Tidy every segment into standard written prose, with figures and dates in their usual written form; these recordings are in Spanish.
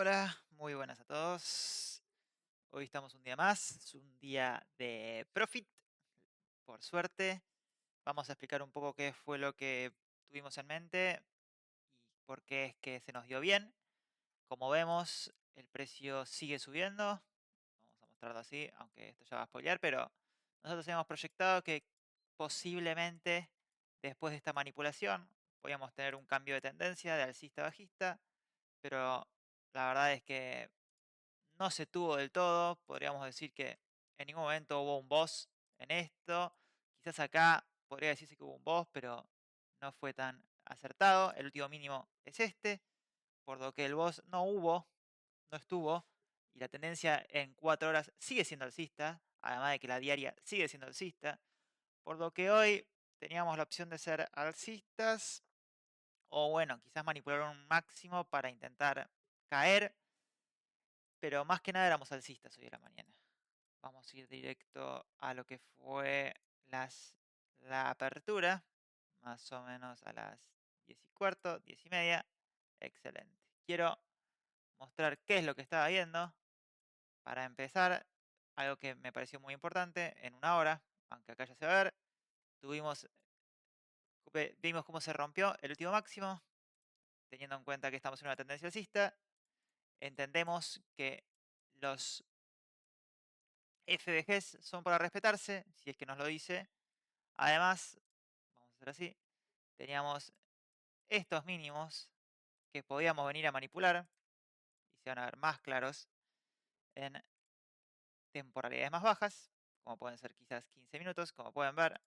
Hola, muy buenas a todos. Hoy estamos un día más, es un día de profit, por suerte. Vamos a explicar un poco qué fue lo que tuvimos en mente y por qué es que se nos dio bien. Como vemos, el precio sigue subiendo. Vamos a mostrarlo así, aunque esto ya va a spoilear, pero nosotros habíamos proyectado que posiblemente después de esta manipulación podíamos tener un cambio de tendencia de alcista a bajista, pero la verdad es que no se tuvo del todo. Podríamos decir que en ningún momento hubo un boss en esto. Quizás acá podría decirse que hubo un boss, pero no fue tan acertado. El último mínimo es este, por lo que el boss no estuvo, y la tendencia en 4 horas sigue siendo alcista, además de que la diaria sigue siendo alcista, por lo que hoy teníamos la opción de ser alcistas, o bueno, quizás manipular un máximo para intentar caer, pero más que nada éramos alcistas hoy a la mañana. Vamos a ir directo a lo que fue la apertura, más o menos a las 10:15, 10:30. Excelente. Quiero mostrar qué es lo que estaba viendo. Para empezar, algo que me pareció muy importante, en una hora, aunque acá ya se va a ver, tuvimos, vimos cómo se rompió el último máximo, teniendo en cuenta que estamos en una tendencia alcista. Entendemos que los FBGs son para respetarse, si es que nos lo dice. Además, vamos a hacer así, teníamos estos mínimos que podíamos venir a manipular y se van a ver más claros en temporalidades más bajas, como pueden ser quizás 15 minutos. Como pueden ver,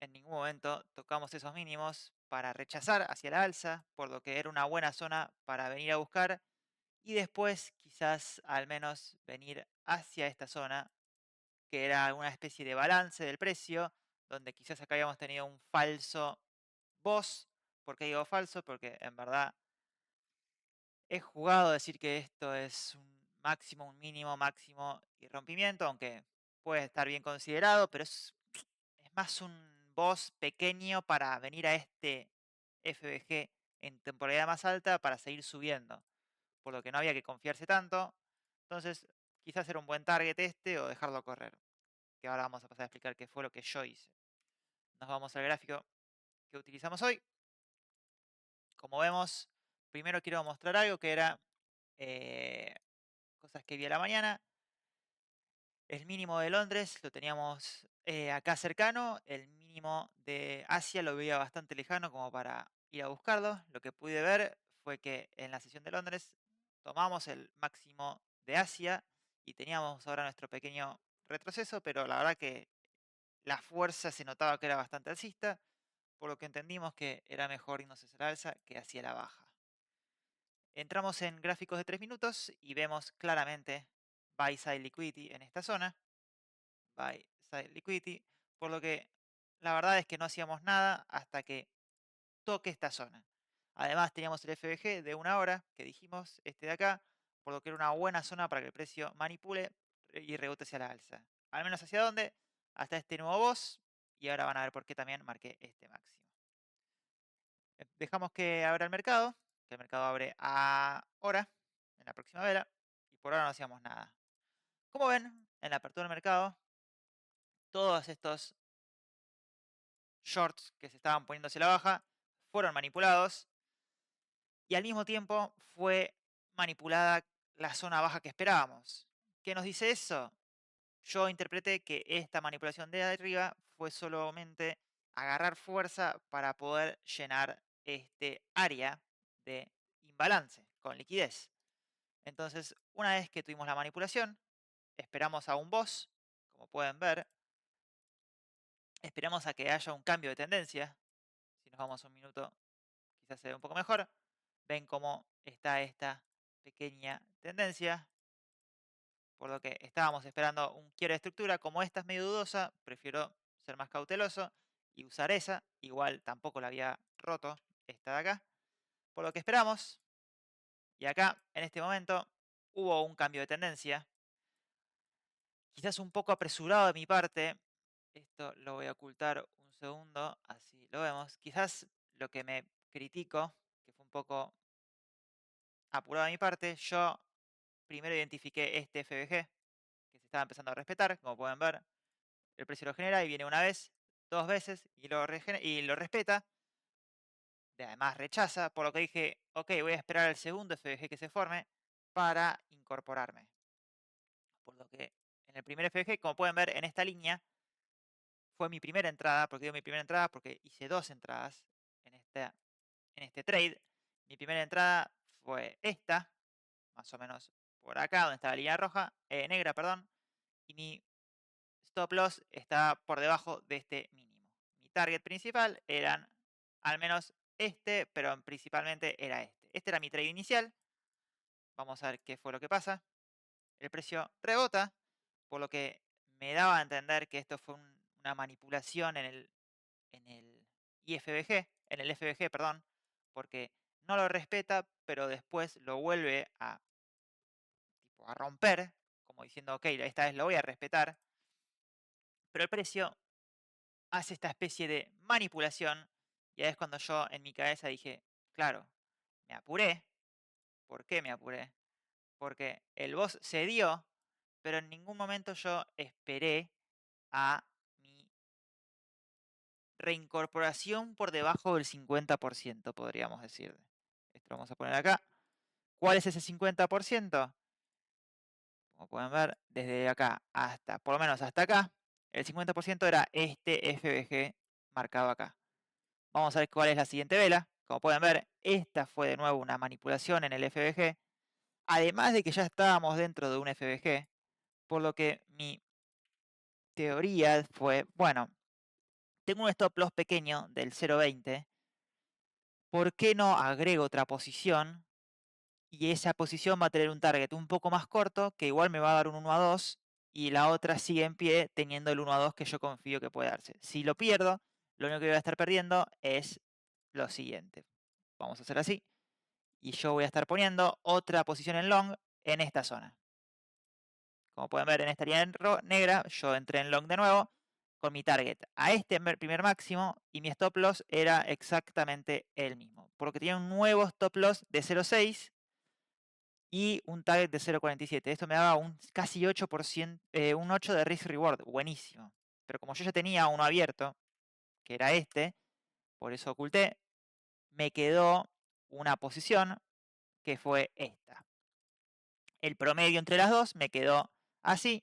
en ningún momento tocamos esos mínimos para rechazar hacia la alza, por lo que era una buena zona para venir a buscar y después quizás al menos venir hacia esta zona, que era una especie de balance del precio, donde quizás acá habíamos tenido un falso boss. ¿Por qué digo falso? Porque en verdad he jugado a decir que esto es un máximo, un mínimo, máximo y rompimiento, aunque puede estar bien considerado, pero es más un boss pequeño para venir a este FBG en temporalidad más alta para seguir subiendo, por lo que no había que confiarse tanto. Entonces, quizás era un buen target este o dejarlo correr, que ahora vamos a pasar a explicar qué fue lo que yo hice. Nos vamos al gráfico que utilizamos hoy. Como vemos, primero quiero mostrar algo que era eh, cosas que vi a la mañana. El mínimo de Londres lo teníamos acá cercano, el mínimo de Asia lo veía bastante lejano como para ir a buscarlo. Lo que pude ver fue que en la sesión de Londres tomamos el máximo de Asia y teníamos ahora nuestro pequeño retroceso, pero la verdad que la fuerza se notaba que era bastante alcista, por lo que entendimos que era mejor irnos hacia la alza que hacia la baja. Entramos en gráficos de 3 minutos y vemos claramente buy side liquidity en esta zona, buy side liquidity, por lo que la verdad es que no hacíamos nada hasta que toque esta zona. Además teníamos el FBG de una hora, que dijimos, este de acá, por lo que era una buena zona para que el precio manipule y rebote hacia la alza. Al menos hacia dónde, hasta este nuevo boss, y ahora van a ver por qué también marqué este máximo. Dejamos que abra el mercado, que el mercado abre ahora, en la próxima vela, y por ahora no hacíamos nada. Como ven, en la apertura del mercado, todos estos shorts que se estaban poniendo hacia la baja fueron manipulados y al mismo tiempo fue manipulada la zona baja que esperábamos. ¿Qué nos dice eso? Yo interpreté que esta manipulación de arriba fue solamente agarrar fuerza para poder llenar este área de imbalance con liquidez. Entonces, una vez que tuvimos la manipulación, esperamos a un boss, como pueden ver, esperamos a que haya un cambio de tendencia. Si nos vamos a un minuto, quizás se ve un poco mejor. Ven cómo está esta pequeña tendencia, por lo que estábamos esperando un quiebre de estructura. Como esta es medio dudosa, prefiero ser más cauteloso y usar esa. Igual tampoco la había roto esta de acá, por lo que esperamos. Y acá, en este momento, hubo un cambio de tendencia. Quizás un poco apresurado de mi parte. Esto lo voy a ocultar un segundo, así lo vemos. Quizás lo que me critico, que fue un poco apurado de mi parte, yo primero identifiqué este FBG que se estaba empezando a respetar. Como pueden ver, el precio lo genera y viene una vez, dos veces y lo respeta. Además rechaza, por lo que dije, ok, voy a esperar al segundo FBG que se forme para incorporarme. Por lo que en el primer FBG, como pueden ver en esta línea, fue mi primera entrada. ¿Por qué digo mi primera entrada? Porque hice dos entradas en este trade. Mi primera entrada fue esta, más o menos por acá, donde está la línea roja, negra, perdón. Y mi stop loss está por debajo de este mínimo. Mi target principal eran al menos este, pero principalmente era este. Este era mi trade inicial. Vamos a ver qué fue lo que pasa. El precio rebota, por lo que me daba a entender que esto fue una manipulación en el IFBG, en el FBG, perdón, porque no lo respeta, pero después lo vuelve a romper, como diciendo, ok, esta vez lo voy a respetar, pero el precio hace esta especie de manipulación, y ahí es cuando yo en mi cabeza dije, claro, me apuré. ¿Por qué me apuré? Porque el boss se dio, pero en ningún momento yo esperé a mi reincorporación por debajo del 50%, podríamos decir. Esto lo vamos a poner acá. ¿Cuál es ese 50%? Como pueden ver, desde acá hasta, por lo menos hasta acá, el 50% era este FBG marcado acá. Vamos a ver cuál es la siguiente vela. Como pueden ver, esta fue de nuevo una manipulación en el FBG. Además de que ya estábamos dentro de un FBG, por lo que mi teoría fue, bueno, tengo un stop loss pequeño del 0.20, ¿por qué no agrego otra posición? Y esa posición va a tener un target un poco más corto, que igual me va a dar un 1 a 2, y la otra sigue en pie teniendo el 1 a 2 que yo confío que puede darse. Si lo pierdo, lo único que voy a estar perdiendo es lo siguiente. Vamos a hacer así. Y yo voy a estar poniendo otra posición en long en esta zona. Como pueden ver en esta línea negra, yo entré en long de nuevo con mi target a este primer máximo y mi stop loss era exactamente el mismo. Porque tenía un nuevo stop loss de 0.6 y un target de 0.47. Esto me daba un casi 8%, un 8 de risk reward. Buenísimo. Pero como yo ya tenía uno abierto, que era este, por eso oculté, me quedó una posición que fue esta. El promedio entre las dos me quedó así.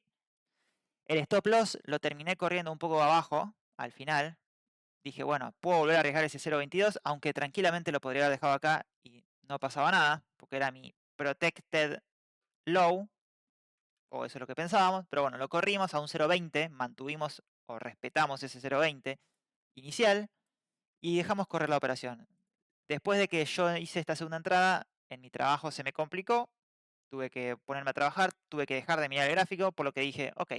El stop loss lo terminé corriendo un poco abajo al final. Dije, bueno, puedo volver a arriesgar ese 0.22, aunque tranquilamente lo podría haber dejado acá y no pasaba nada, porque era mi protected low, o eso es lo que pensábamos, pero bueno, lo corrimos a un 0.20, mantuvimos o respetamos ese 0.20 inicial y dejamos correr la operación. Después de que yo hice esta segunda entrada, en mi trabajo se me complicó, tuve que ponerme a trabajar, tuve que dejar de mirar el gráfico, por lo que dije, ok,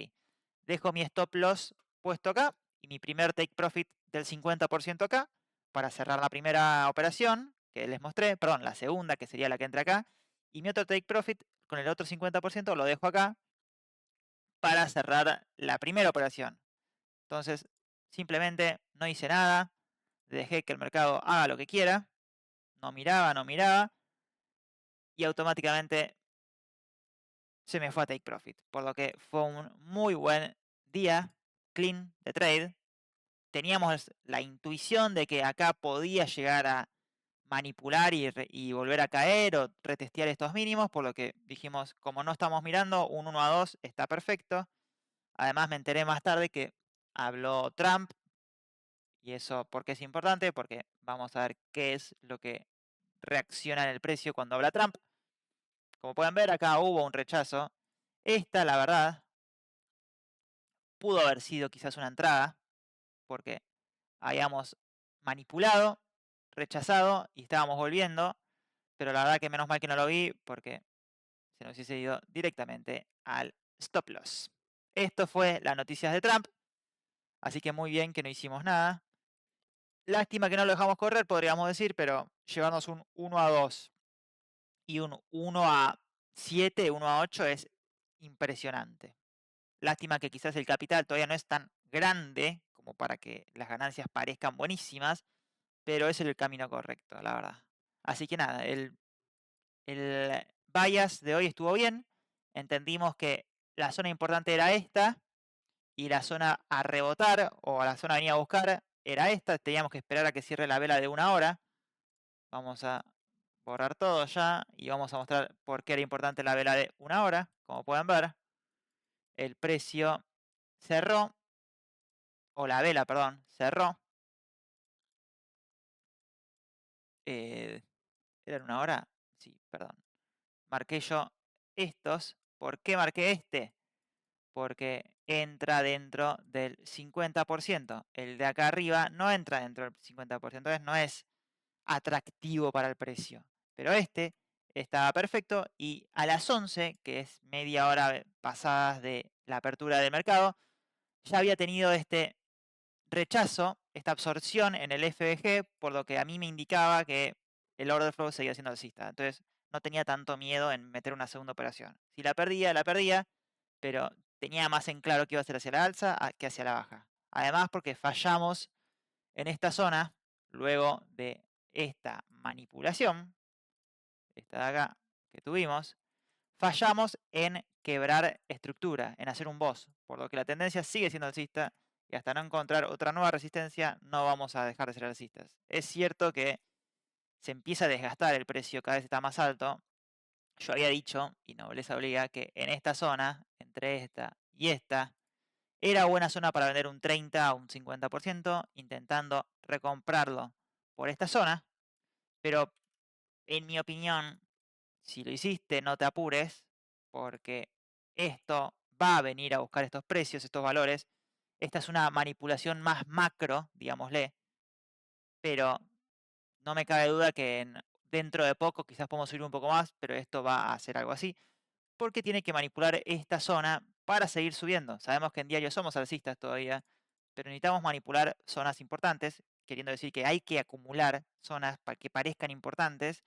dejo mi stop loss puesto acá y mi primer take profit del 50% acá para cerrar la primera operación que les mostré, perdón, la segunda que sería la que entra acá, y mi otro take profit con el otro 50% lo dejo acá para cerrar la primera operación. Entonces, simplemente no hice nada, dejé que el mercado haga lo que quiera, no miraba, y automáticamente se me fue a take profit. Por lo que fue un muy buen día, clean de trade. Teníamos la intuición de que acá podía llegar a manipular y volver a caer o retestear estos mínimos, por lo que dijimos, como no estamos mirando, un 1 a 2 está perfecto. Además me enteré más tarde que habló Trump, y eso, ¿por qué es importante? Porque vamos a ver qué es lo que reacciona en el precio cuando habla Trump. Como pueden ver, acá hubo un rechazo. Esta, la verdad, pudo haber sido quizás una entrada, porque habíamos manipulado, rechazado y estábamos volviendo, pero la verdad que menos mal que no lo vi porque se nos hubiese ido directamente al stop loss. Esto fue las noticias de Trump, así que muy bien que no hicimos nada. Lástima que no lo dejamos correr, podríamos decir, pero llevarnos un 1 a 2 y un 1 a 7, 1 a 8 es impresionante. Lástima que quizás el capital todavía no es tan grande como para que las ganancias parezcan buenísimas, pero es el camino correcto, la verdad. Así que nada, el bias de hoy estuvo bien. Entendimos que la zona importante era esta y la zona a rebotar o la zona a venir a buscar era esta. Teníamos que esperar a que cierre la vela de 1 hora. Vamos a borrar todo ya y vamos a mostrar por qué era importante la vela de 1 hora. Como pueden ver, el precio cerró, o la vela, perdón, cerró. ¿Era 1 hora? Sí, perdón. Marqué yo estos. ¿Por qué marqué este? Porque entra dentro del 50%. El de acá arriba no entra dentro del 50%, entonces no es atractivo para el precio. Pero este estaba perfecto y a las 11, que es media hora pasadas de la apertura del mercado, ya había tenido este rechazo, esta absorción en el FBG, por lo que a mí me indicaba que el order flow seguía siendo alcista. Entonces no tenía tanto miedo en meter una segunda operación. Si la perdía, pero tenía más en claro que iba a ser hacia la alza que hacia la baja. Además, porque fallamos en esta zona, luego de esta manipulación, esta de acá que tuvimos, fallamos en quebrar estructura, en hacer un boss, por lo que la tendencia sigue siendo alcista y hasta no encontrar otra nueva resistencia no vamos a dejar de ser alcistas. Es cierto que se empieza a desgastar el precio, cada vez está más alto. Yo había dicho, y Nobleza obliga, que en esta zona, entre esta y esta, era buena zona para vender un 30 a un 50%, intentando recomprarlo por esta zona, pero en mi opinión, si lo hiciste, no te apures, porque esto va a venir a buscar estos precios, estos valores. Esta es una manipulación más macro, digámosle, pero no me cabe duda que dentro de poco quizás podemos subir un poco más, pero esto va a hacer algo así, porque tiene que manipular esta zona para seguir subiendo. Sabemos que en diario somos alcistas todavía, pero necesitamos manipular zonas importantes, queriendo decir que hay que acumular zonas para que parezcan importantes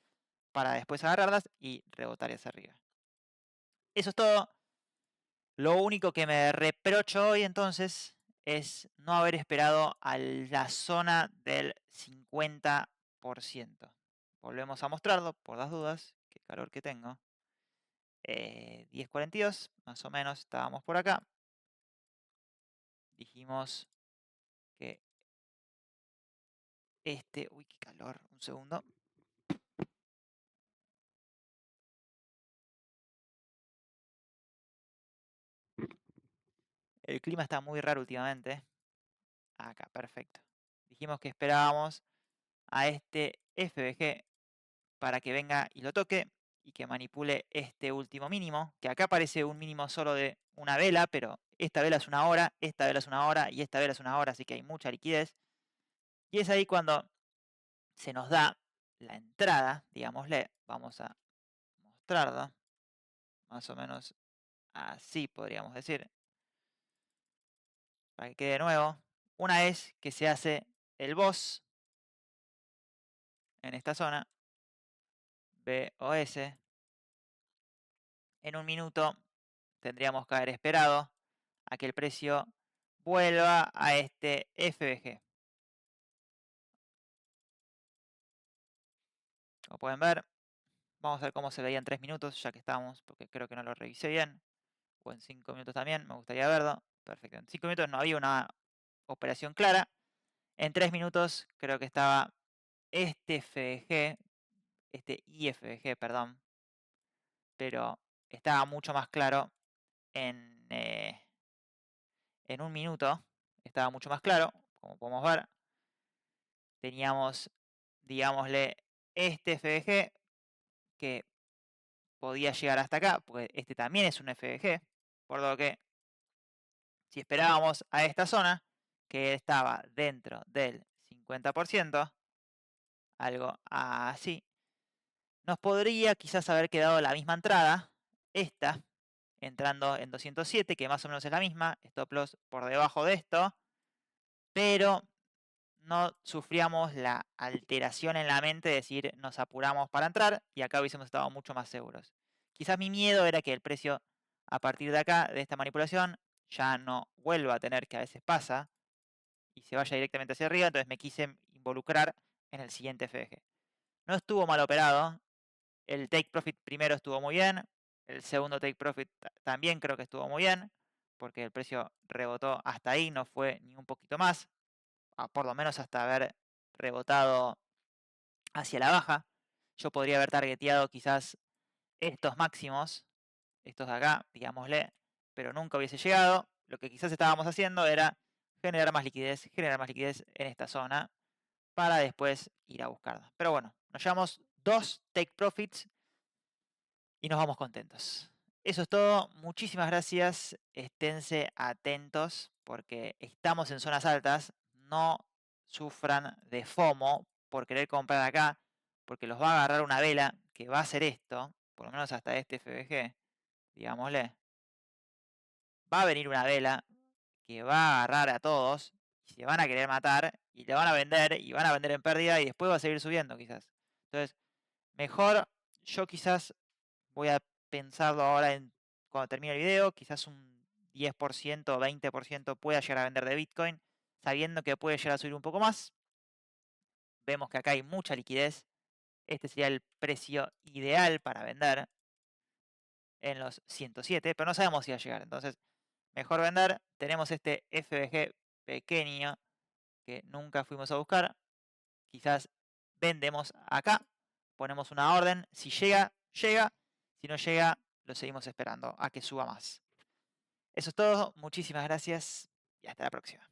para después agarrarlas y rebotar hacia arriba. Eso es todo. Lo único que me reprocho hoy entonces es no haber esperado a la zona del 50%. Volvemos a mostrarlo por las dudas. Qué calor que tengo. 10:42, más o menos, estábamos por acá. Dijimos que uy, qué calor, un segundo. El clima está muy raro últimamente. Acá, perfecto. Dijimos que esperábamos a este FBG para que venga y lo toque y que manipule este último mínimo, que acá parece un mínimo solo de una vela, pero esta vela es 1 hora, esta vela es 1 hora y esta vela es 1 hora, así que hay mucha liquidez. Y es ahí cuando se nos da la entrada, digámosle, vamos a mostrarlo, más o menos así podríamos decir, para que quede de nuevo. Una vez que se hace el boss en esta zona, BOS, en un minuto tendríamos que haber esperado a que el precio vuelva a este FBG. Como pueden ver, vamos a ver cómo se veía en 3 minutos, ya que estamos, porque creo que no lo revisé bien. O en 5 minutos también, me gustaría verlo. Perfecto, en 5 minutos no había una operación clara. En 3 minutos creo que estaba este FBG, este IFBG, perdón. Pero estaba mucho más claro en un minuto. Estaba mucho más claro, como podemos ver. Teníamos, digámosle, este FBG que podía llegar hasta acá, porque este también es un FBG, por lo que si esperábamos a esta zona, que estaba dentro del 50%, algo así, nos podría quizás haber quedado la misma entrada, esta, entrando en 207, que más o menos es la misma, stop loss por debajo de esto, pero no sufríamos la alteración en la mente de decir nos apuramos para entrar y acá hubiésemos estado mucho más seguros. Quizás mi miedo era que el precio a partir de acá, de esta manipulación, ya no vuelva a tener, que a veces pasa, y se vaya directamente hacia arriba, entonces me quise involucrar en el siguiente FBG. No estuvo mal operado, El take profit primero estuvo muy bien. El segundo take profit también creo que estuvo muy bien, porque el precio rebotó hasta ahí, no fue ni un poquito más, por lo menos hasta haber rebotado hacia la baja. Yo podría haber targeteado quizás estos máximos, estos de acá, digámosle, pero nunca hubiese llegado. Lo que quizás estábamos haciendo era generar más liquidez en esta zona para después ir a buscarla. Pero bueno, nos llevamos 2 take profits y nos vamos contentos. Eso es todo. Muchísimas gracias. Esténse atentos porque estamos en zonas altas. No sufran de FOMO por querer comprar acá, porque los va a agarrar una vela que va a hacer esto, por lo menos hasta este FBG, digámosle. Va a venir una vela que va a agarrar a todos y se van a querer matar y le van a vender y van a vender en pérdida y después va a seguir subiendo quizás. Entonces, mejor yo quizás voy a pensarlo ahora cuando termine el video, quizás un 10% o 20% pueda llegar a vender de Bitcoin, sabiendo que puede llegar a subir un poco más. Vemos que acá hay mucha liquidez. Este sería el precio ideal para vender en los 107, pero no sabemos si va a llegar. Entonces, mejor vender. Tenemos este FBG pequeño que nunca fuimos a buscar. Quizás vendemos acá, ponemos una orden. Si llega, llega. Si no llega, lo seguimos esperando a que suba más. Eso es todo. Muchísimas gracias y hasta la próxima.